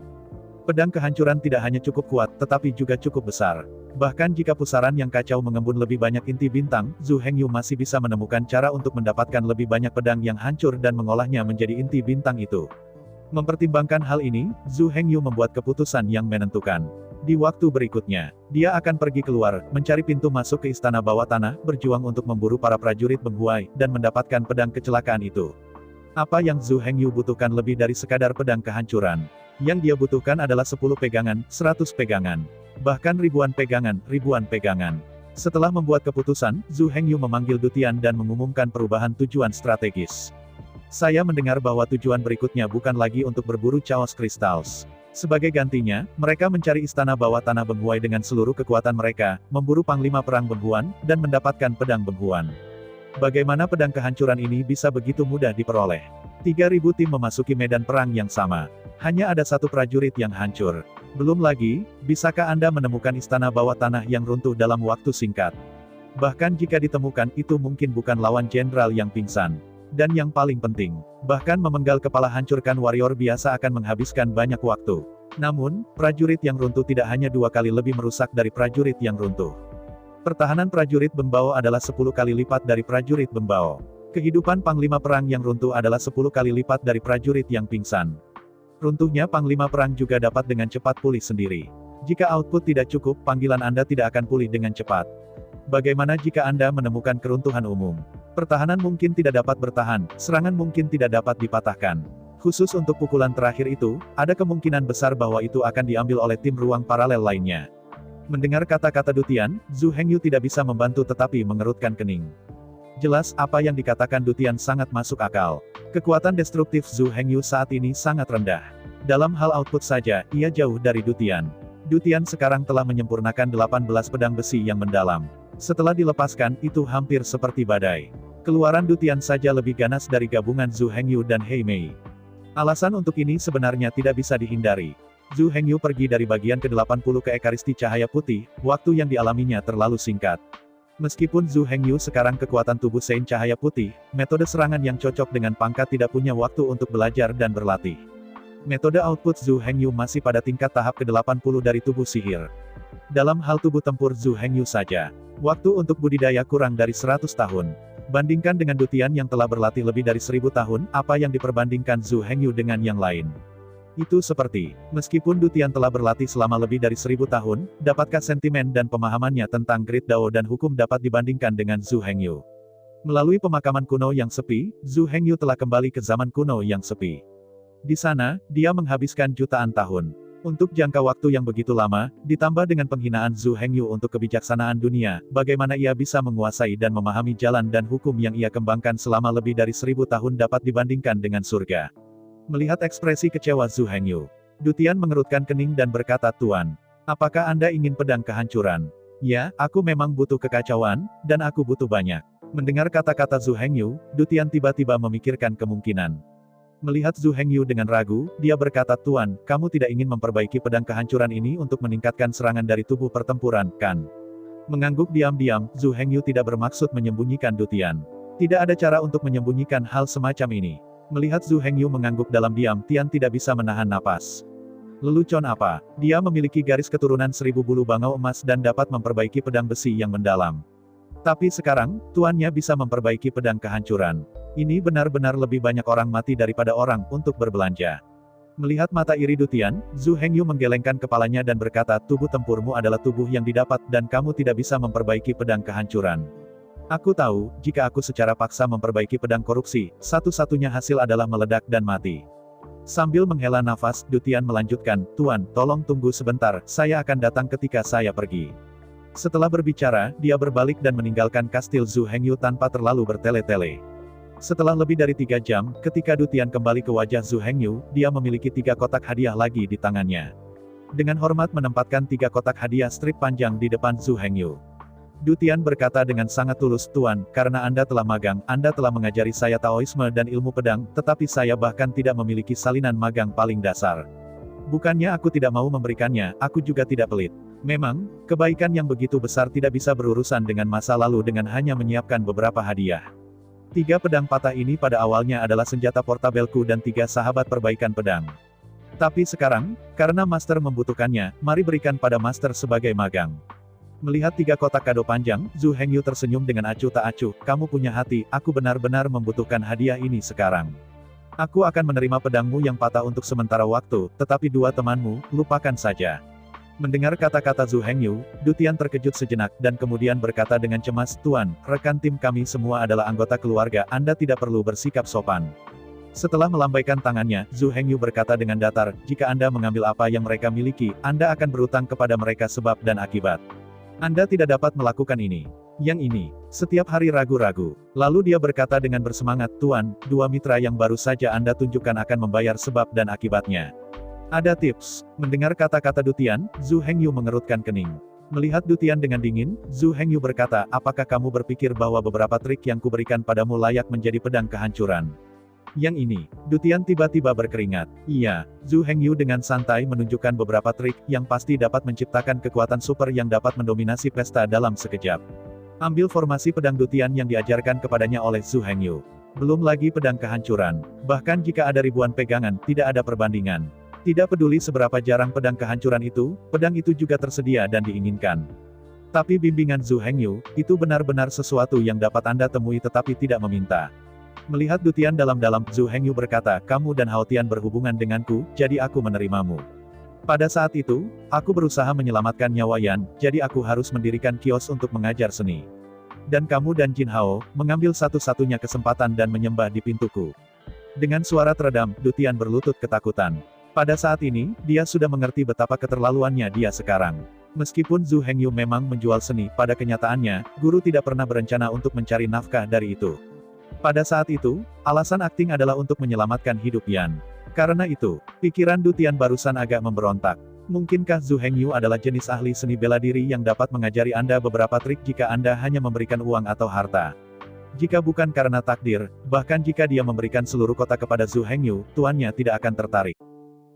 Pedang kehancuran tidak hanya cukup kuat, tetapi juga cukup besar. Bahkan jika pusaran yang kacau mengembun lebih banyak inti bintang, Zhu Hengyu masih bisa menemukan cara untuk mendapatkan lebih banyak pedang yang hancur dan mengolahnya menjadi inti bintang itu. Mempertimbangkan hal ini, Zhu Hengyu membuat keputusan yang menentukan. Di waktu berikutnya, dia akan pergi keluar, mencari pintu masuk ke istana bawah tanah, berjuang untuk memburu para prajurit Benghuai, dan mendapatkan pedang kecelakaan itu. Apa yang Zhu Hengyu butuhkan lebih dari sekadar pedang kehancuran. Yang dia butuhkan adalah 10 pegangan, 100 pegangan. Bahkan ribuan pegangan. Setelah membuat keputusan, Zhu Hengyu memanggil Dutian dan mengumumkan perubahan tujuan strategis. Saya mendengar bahwa tujuan berikutnya bukan lagi untuk berburu Chaos Crystals. Sebagai gantinya, mereka mencari istana bawah tanah Benghuai dengan seluruh kekuatan mereka, memburu Panglima Perang Benghuan, dan mendapatkan pedang Benghuan. Bagaimana pedang kehancuran ini bisa begitu mudah diperoleh? 3.000 tim memasuki medan perang yang sama. Hanya ada satu prajurit yang hancur. Belum lagi, bisakah Anda menemukan istana bawah tanah yang runtuh dalam waktu singkat? Bahkan jika ditemukan, itu mungkin bukan lawan jenderal yang pingsan. Dan yang paling penting, bahkan memenggal kepala hancurkan warrior biasa akan menghabiskan banyak waktu. Namun, prajurit yang runtuh tidak hanya 2 kali lebih merusak dari prajurit yang runtuh. Pertahanan prajurit Bengbao adalah 10 kali lipat dari prajurit Bengbao. Kehidupan Panglima Perang yang runtuh adalah 10 kali lipat dari prajurit yang pingsan. Runtuhnya Panglima Perang juga dapat dengan cepat pulih sendiri. Jika output tidak cukup, panggilan Anda tidak akan pulih dengan cepat. Bagaimana jika Anda menemukan keruntuhan umum? Pertahanan mungkin tidak dapat bertahan, serangan mungkin tidak dapat dipatahkan. Khusus untuk pukulan terakhir itu, ada kemungkinan besar bahwa itu akan diambil oleh tim ruang paralel lainnya. Mendengar kata-kata Dutian, Zhu Hengyu tidak bisa membantu tetapi mengerutkan kening. Jelas, apa yang dikatakan Dutian sangat masuk akal. Kekuatan destruktif Zhu Hengyu saat ini sangat rendah. Dalam hal output saja, ia jauh dari Dutian. Dutian sekarang telah menyempurnakan 18 pedang besi yang mendalam. Setelah dilepaskan, itu hampir seperti badai. Keluaran Dutian saja lebih ganas dari gabungan Zhu Hengyu dan Hei Mei. Alasan untuk ini sebenarnya tidak bisa dihindari. Zhu Hengyu pergi dari bagian ke-80 ke Ekaristi Cahaya Putih, waktu yang dialaminya terlalu singkat. Meskipun Zhu Hengyu sekarang kekuatan tubuh Sein Cahaya Putih, metode serangan yang cocok dengan pangkat tidak punya waktu untuk belajar dan berlatih. Metode output Zhu Hengyu masih pada tingkat tahap ke-80 dari tubuh sihir. Dalam hal tubuh tempur Zhu Hengyu saja, waktu untuk budidaya kurang dari 100 tahun. Bandingkan dengan Dutian yang telah berlatih lebih dari 1000 tahun, apa yang diperbandingkan Zhu Hengyu dengan yang lain? Itu seperti, meskipun Dutian telah berlatih selama lebih dari 1000 tahun, dapatkah sentimen dan pemahamannya tentang Grid Dao dan hukum dapat dibandingkan dengan Zhu Hengyu? Melalui pemakaman kuno yang sepi, Zhu Hengyu telah kembali ke zaman kuno yang sepi. Di sana, dia menghabiskan jutaan tahun. Untuk jangka waktu yang begitu lama, ditambah dengan penghinaan Zhu Hengyu untuk kebijaksanaan dunia, bagaimana ia bisa menguasai dan memahami jalan dan hukum yang ia kembangkan selama lebih dari 1000 tahun dapat dibandingkan dengan surga. Melihat ekspresi kecewa Zhu Hengyu, Dutian mengerutkan kening dan berkata, "Tuan, apakah Anda ingin pedang kehancuran?" "Ya, aku memang butuh kekacauan, dan aku butuh banyak." Mendengar kata-kata Zhu Hengyu, Dutian tiba-tiba memikirkan kemungkinan. Melihat Zhu Hengyu dengan ragu, dia berkata, "Tuan, kamu tidak ingin memperbaiki pedang kehancuran ini untuk meningkatkan serangan dari tubuh pertempuran, kan?" Mengangguk diam-diam, Zhu Hengyu tidak bermaksud menyembunyikan Dutian. Tidak ada cara untuk menyembunyikan hal semacam ini. Melihat Zhu Hengyu mengangguk dalam diam, Tian tidak bisa menahan napas. Lelucon apa? Dia memiliki garis keturunan 1000 bulu bangau emas dan dapat memperbaiki pedang besi yang mendalam. Tapi sekarang, tuannya bisa memperbaiki pedang kehancuran. Ini benar-benar lebih banyak orang mati daripada orang untuk berbelanja. Melihat mata iri Dutian, Zhu Hengyu menggelengkan kepalanya dan berkata, "Tubuh tempurmu adalah tubuh yang didapat dan kamu tidak bisa memperbaiki pedang kehancuran. Aku tahu, jika aku secara paksa memperbaiki pedang korupsi, satu-satunya hasil adalah meledak dan mati." Sambil menghela nafas, Dutian melanjutkan, "Tuan, tolong tunggu sebentar, saya akan datang ketika saya pergi." Setelah berbicara, dia berbalik dan meninggalkan kastil Zhu Hengyu tanpa terlalu bertele-tele. Setelah lebih dari 3 jam, ketika Dutian kembali ke wajah Zhu Hengyu, dia memiliki 3 kotak hadiah lagi di tangannya. Dengan hormat menempatkan 3 kotak hadiah strip panjang di depan Zhu Hengyu. Dutian berkata dengan sangat tulus, "Tuan, karena Anda telah magang, Anda telah mengajari saya Taoisme dan ilmu pedang, tetapi saya bahkan tidak memiliki salinan magang paling dasar. Bukannya aku tidak mau memberikannya, aku juga tidak pelit. Memang, kebaikan yang begitu besar tidak bisa berurusan dengan masa lalu dengan hanya menyiapkan beberapa hadiah. 3 pedang patah ini pada awalnya adalah senjata portabelku dan 3 sahabat perbaikan pedang. Tapi sekarang, karena Master membutuhkannya, mari berikan pada Master sebagai magang." Melihat 3 kotak kado panjang, Zhu Hengyu tersenyum dengan acuh tak acuh, "Kamu punya hati, aku benar-benar membutuhkan hadiah ini sekarang. Aku akan menerima pedangmu yang patah untuk sementara waktu, tetapi 2 temanmu, lupakan saja." Mendengar kata-kata Zhu Hengyu, Dutian terkejut sejenak, dan kemudian berkata dengan cemas, "Tuan, rekan tim kami semua adalah anggota keluarga, Anda tidak perlu bersikap sopan." Setelah melambaikan tangannya, Zhu Hengyu berkata dengan datar, "Jika Anda mengambil apa yang mereka miliki, Anda akan berutang kepada mereka sebab dan akibat. Anda tidak dapat melakukan ini. Yang ini, setiap hari ragu-ragu." Lalu dia berkata dengan bersemangat, "Tuan, 2 mitra yang baru saja Anda tunjukkan akan membayar sebab dan akibatnya. Ada tips." Mendengar kata-kata Dutian, Zhu Hengyu mengerutkan kening. Melihat Dutian dengan dingin, Zhu Hengyu berkata, "Apakah kamu berpikir bahwa beberapa trik yang kuberikan padamu layak menjadi pedang kehancuran?" Yang ini, Dutian tiba-tiba berkeringat. "Iya." Zhu Hengyu dengan santai menunjukkan beberapa trik, yang pasti dapat menciptakan kekuatan super yang dapat mendominasi pesta dalam sekejap. Ambil formasi pedang Dutian yang diajarkan kepadanya oleh Zhu Hengyu. Belum lagi pedang kehancuran. Bahkan jika ada ribuan pegangan, tidak ada perbandingan. Tidak peduli seberapa jarang pedang kehancuran itu, pedang itu juga tersedia dan diinginkan. Tapi bimbingan Zhu Hengyu, itu benar-benar sesuatu yang dapat Anda temui tetapi tidak meminta. Melihat Dutian dalam-dalam, Zhu Hengyu berkata, "Kamu dan Hao Tian berhubungan denganku, jadi aku menerimamu. Pada saat itu, aku berusaha menyelamatkan nyawa Yan, jadi aku harus mendirikan kios untuk mengajar seni. Dan kamu dan Jin Hao, mengambil satu-satunya kesempatan dan menyembah di pintuku. Dengan suara teredam, Dutian berlutut ketakutan. Pada saat ini, dia sudah mengerti betapa keterlaluannya dia sekarang. Meskipun Zhu Hengyu memang menjual seni, pada kenyataannya, guru tidak pernah berencana untuk mencari nafkah dari itu. Pada saat itu, alasan akting adalah untuk menyelamatkan hidup Yan. Karena itu, pikiran Dutian barusan agak memberontak. Mungkinkah Zhu Hengyu adalah jenis ahli seni bela diri yang dapat mengajari Anda beberapa trik jika Anda hanya memberikan uang atau harta? Jika bukan karena takdir, bahkan jika dia memberikan seluruh kota kepada Zhu Hengyu, tuannya tidak akan tertarik.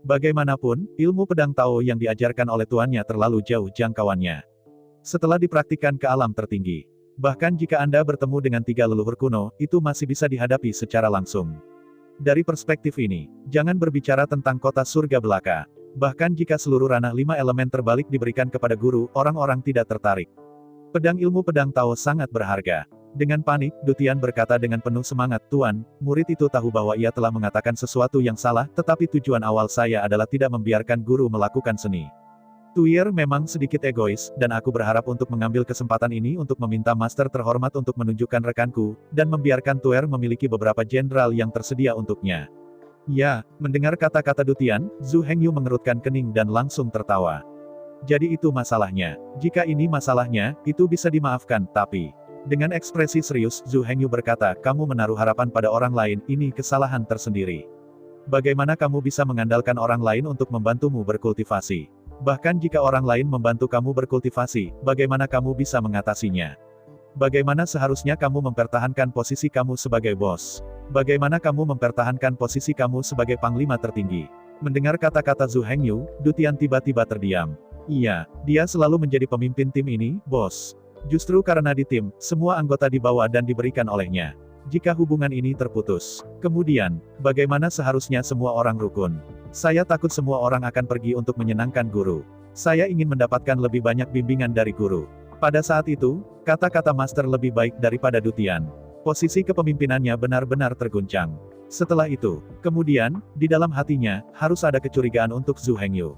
Bagaimanapun, ilmu pedang Tao yang diajarkan oleh tuannya terlalu jauh jangkauannya. Setelah dipraktikkan ke alam tertinggi. Bahkan jika Anda bertemu dengan 3 leluhur kuno, itu masih bisa dihadapi secara langsung. Dari perspektif ini, jangan berbicara tentang kota surga belaka. Bahkan jika seluruh ranah 5 elemen terbalik diberikan kepada guru, orang-orang tidak tertarik. Ilmu pedang Tao sangat berharga. Dengan panik, Dutian berkata dengan penuh semangat, "Tuan, murid itu tahu bahwa ia telah mengatakan sesuatu yang salah, tetapi tujuan awal saya adalah tidak membiarkan guru melakukan seni. Tuir memang sedikit egois, dan aku berharap untuk mengambil kesempatan ini untuk meminta master terhormat untuk menunjukkan rekanku, dan membiarkan Tuir memiliki beberapa jenderal yang tersedia untuknya." Ya, mendengar kata-kata Dutian, Zhu Hengyu mengerutkan kening dan langsung tertawa. Jadi itu masalahnya. Jika ini masalahnya, itu bisa dimaafkan, tapi... Dengan ekspresi serius, Zhu Hengyu berkata, "Kamu menaruh harapan pada orang lain, ini kesalahan tersendiri. Bagaimana kamu bisa mengandalkan orang lain untuk membantumu berkultivasi? Bahkan jika orang lain membantu kamu berkultivasi, bagaimana kamu bisa mengatasinya? Bagaimana seharusnya kamu mempertahankan posisi kamu sebagai bos? Bagaimana kamu mempertahankan posisi kamu sebagai panglima tertinggi?" Mendengar kata-kata Zhu Hengyu, Dutian tiba-tiba terdiam. Iya, dia selalu menjadi pemimpin tim ini, bos. Justru karena di tim, semua anggota dibawa dan diberikan olehnya. Jika hubungan ini terputus, kemudian, bagaimana seharusnya semua orang rukun? Saya takut semua orang akan pergi untuk menyenangkan guru. Saya ingin mendapatkan lebih banyak bimbingan dari guru. Pada saat itu, kata-kata master lebih baik daripada Dutian. Posisi kepemimpinannya benar-benar terguncang. Setelah itu, kemudian, di dalam hatinya, harus ada kecurigaan untuk Zhu Hengyu.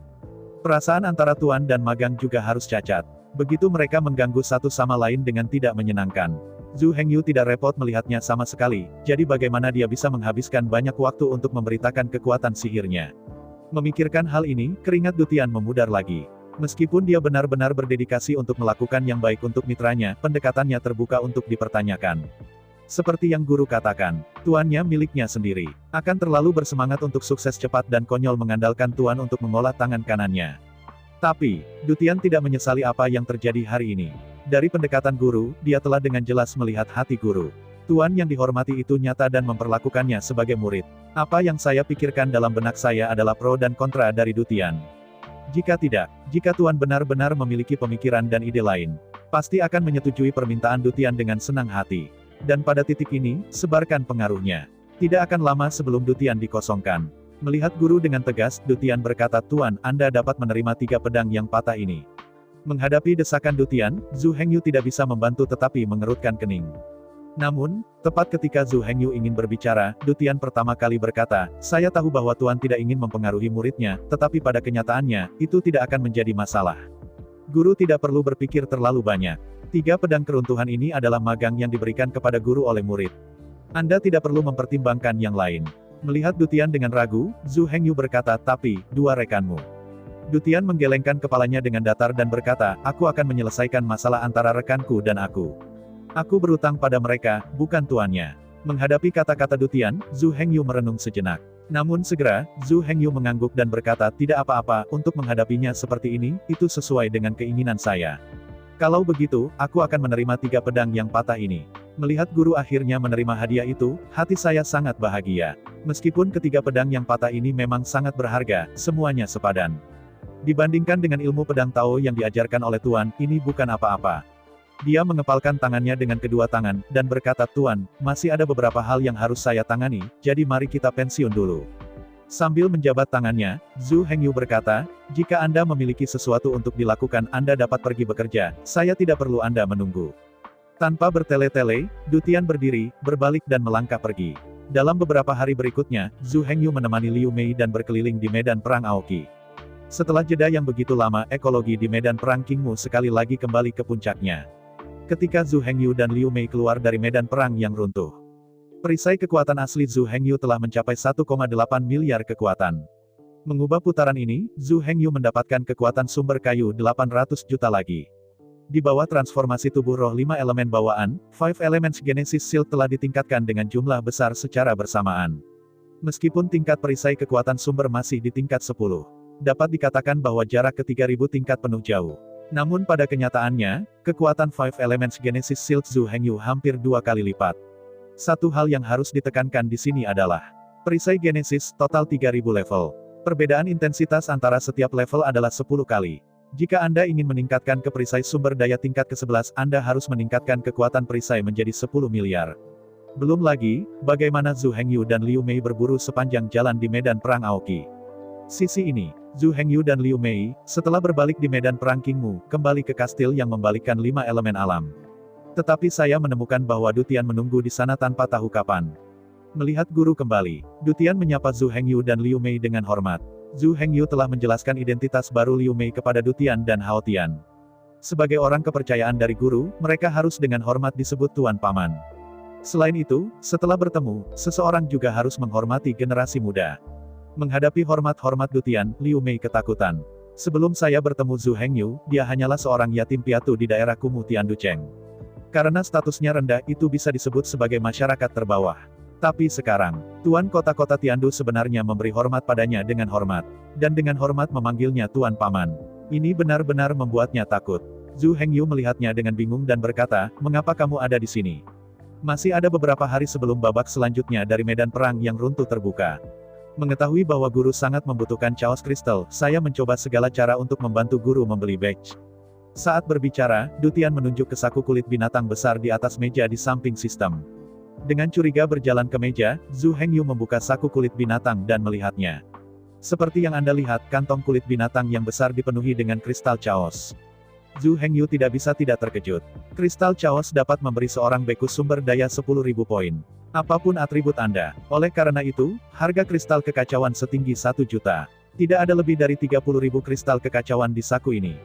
Perasaan antara tuan dan magang juga harus cacat. Begitu mereka mengganggu satu sama lain dengan tidak menyenangkan. Zhu Hengyu tidak repot melihatnya sama sekali, jadi bagaimana dia bisa menghabiskan banyak waktu untuk memberitakan kekuatan sihirnya. Memikirkan hal ini, keringat Dutian memudar lagi. Meskipun dia benar-benar berdedikasi untuk melakukan yang baik untuk mitranya, pendekatannya terbuka untuk dipertanyakan. Seperti yang guru katakan, tuannya miliknya sendiri. Akan terlalu bersemangat untuk sukses cepat dan konyol mengandalkan tuan untuk mengolah tangan kanannya. Tapi, Dutian tidak menyesali apa yang terjadi hari ini. Dari pendekatan guru, dia telah dengan jelas melihat hati guru. Tuan yang dihormati itu nyata dan memperlakukannya sebagai murid. Apa yang saya pikirkan dalam benak saya adalah pro dan kontra dari Dutian. Jika tidak, jika Tuan benar-benar memiliki pemikiran dan ide lain, pasti akan menyetujui permintaan Dutian dengan senang hati. Dan pada titik ini, sebarkan pengaruhnya. Tidak akan lama sebelum Dutian dikosongkan. Melihat guru dengan tegas, Dutian berkata, "Tuan, Anda dapat menerima 3 pedang yang patah ini." Menghadapi desakan Dutian, Zhu Hengyu tidak bisa membantu tetapi mengerutkan kening. Namun, tepat ketika Zhu Hengyu ingin berbicara, Dutian pertama kali berkata, "Saya tahu bahwa Tuan tidak ingin mempengaruhi muridnya, tetapi pada kenyataannya, itu tidak akan menjadi masalah. Guru tidak perlu berpikir terlalu banyak. 3 pedang keruntuhan ini adalah magang yang diberikan kepada guru oleh murid. Anda tidak perlu mempertimbangkan yang lain." Melihat Dutian dengan ragu, Zhu Hengyu berkata, "Tapi, 2 rekanmu." Dutian menggelengkan kepalanya dengan datar dan berkata, "Aku akan menyelesaikan masalah antara rekanku dan aku. Aku berutang pada mereka, bukan tuannya." Menghadapi kata-kata Dutian, Zhu Hengyu merenung sejenak. Namun segera, Zhu Hengyu mengangguk dan berkata, "Tidak apa-apa, untuk menghadapinya seperti ini, itu sesuai dengan keinginan saya. Kalau begitu, aku akan menerima 3 pedang yang patah ini." Melihat guru akhirnya menerima hadiah itu, hati saya sangat bahagia. Meskipun ketiga pedang yang patah ini memang sangat berharga, semuanya sepadan. Dibandingkan dengan ilmu pedang Tao yang diajarkan oleh Tuan, ini bukan apa-apa. Dia mengepalkan tangannya dengan kedua tangan, dan berkata, "Tuan, masih ada beberapa hal yang harus saya tangani, jadi mari kita pensiun dulu." Sambil menjabat tangannya, Zhu Hengyu berkata, "Jika Anda memiliki sesuatu untuk dilakukan, Anda dapat pergi bekerja, saya tidak perlu Anda menunggu." Tanpa bertele-tele, Dutian berdiri, berbalik dan melangkah pergi. Dalam beberapa hari berikutnya, Zhu Hengyu menemani Liu Mei dan berkeliling di medan perang Aoqi. Setelah jeda yang begitu lama, ekologi di medan perang Qingmu sekali lagi kembali ke puncaknya. Ketika Zhu Hengyu dan Liu Mei keluar dari medan perang yang runtuh, Perisai kekuatan asli Zhu Hengyu telah mencapai 1,8 miliar kekuatan. Mengubah putaran ini, Zhu Hengyu mendapatkan kekuatan sumber kayu 800 juta lagi. Di bawah transformasi tubuh roh 5 elemen bawaan, 5 Elements Genesis Shield telah ditingkatkan dengan jumlah besar secara bersamaan. Meskipun tingkat perisai kekuatan sumber masih di tingkat 10, dapat dikatakan bahwa jarak ke 3000 tingkat penuh jauh. Namun pada kenyataannya, kekuatan 5 Elements Genesis Shield Zhu Hengyu hampir 2 kali lipat. Satu hal yang harus ditekankan di sini adalah perisai Genesis total 3000 level. Perbedaan intensitas antara setiap level adalah 10 kali. Jika Anda ingin meningkatkan ke perisai sumber daya tingkat ke-11, Anda harus meningkatkan kekuatan perisai menjadi 10 miliar. Belum lagi, bagaimana Zhu Hengyu dan Liu Mei berburu sepanjang jalan di medan perang Aoki. Sisi ini, Zhu Hengyu dan Liu Mei, setelah berbalik di medan perang Qingmu, kembali ke kastil yang membalikkan 5 elemen alam. Tetapi saya menemukan bahwa Dutian menunggu di sana tanpa tahu kapan. Melihat guru kembali, Dutian menyapa Zhu Hengyu dan Liu Mei dengan hormat. Zhu Hengyu telah menjelaskan identitas baru Liu Mei kepada Dutian dan Hao Tian. Sebagai orang kepercayaan dari guru, mereka harus dengan hormat disebut Tuan Paman. Selain itu, setelah bertemu, seseorang juga harus menghormati generasi muda. Menghadapi hormat-hormat Dutian, Liu Mei ketakutan. Sebelum saya bertemu Zhu Hengyu, dia hanyalah seorang yatim piatu di daerah kumuh Tianducheng. Karena statusnya rendah, itu bisa disebut sebagai masyarakat terbawah. Tapi sekarang, Tuan kota-kota Tiandu sebenarnya memberi hormat padanya dengan hormat. Dan dengan hormat memanggilnya Tuan Paman. Ini benar-benar membuatnya takut. Zhu Hengyu melihatnya dengan bingung dan berkata, "Mengapa kamu ada di sini?" Masih ada beberapa hari sebelum babak selanjutnya dari medan perang yang runtuh terbuka. Mengetahui bahwa guru sangat membutuhkan Chaos Crystal, saya mencoba segala cara untuk membantu guru membeli badge. Saat berbicara, Dutian menunjuk ke saku kulit binatang besar di atas meja di samping sistem. Dengan curiga berjalan ke meja, Zhu Hengyu membuka saku kulit binatang dan melihatnya. Seperti yang Anda lihat, kantong kulit binatang yang besar dipenuhi dengan kristal Chaos. Zhu Hengyu tidak bisa tidak terkejut. Kristal Chaos dapat memberi seorang beku sumber daya 10.000 poin. Apapun atribut Anda. Oleh karena itu, harga kristal kekacauan setinggi 1 juta. Tidak ada lebih dari 30.000 kristal kekacauan di saku ini.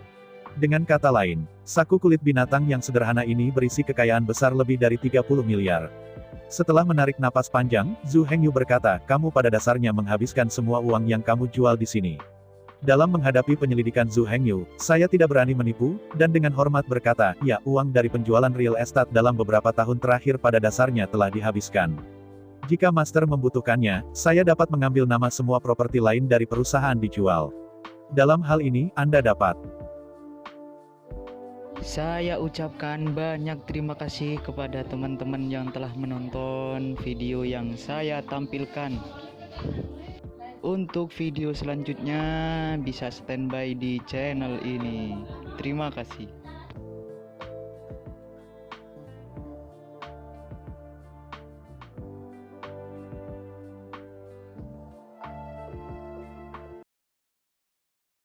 Dengan kata lain, saku kulit binatang yang sederhana ini berisi kekayaan besar lebih dari 30 miliar. Setelah menarik napas panjang, Zhu Hengyu berkata, "Kamu pada dasarnya menghabiskan semua uang yang kamu jual di sini." Dalam menghadapi penyelidikan Zhu Hengyu, saya tidak berani menipu, dan dengan hormat berkata, "Ya, uang dari penjualan real estate dalam beberapa tahun terakhir pada dasarnya telah dihabiskan. Jika Master membutuhkannya, saya dapat mengambil nama semua properti lain dari perusahaan dijual. Dalam hal ini, Anda dapat." Saya ucapkan banyak terima kasih kepada teman-teman yang telah menonton video yang saya tampilkan. Untuk video selanjutnya bisa standby di channel ini. Terima kasih.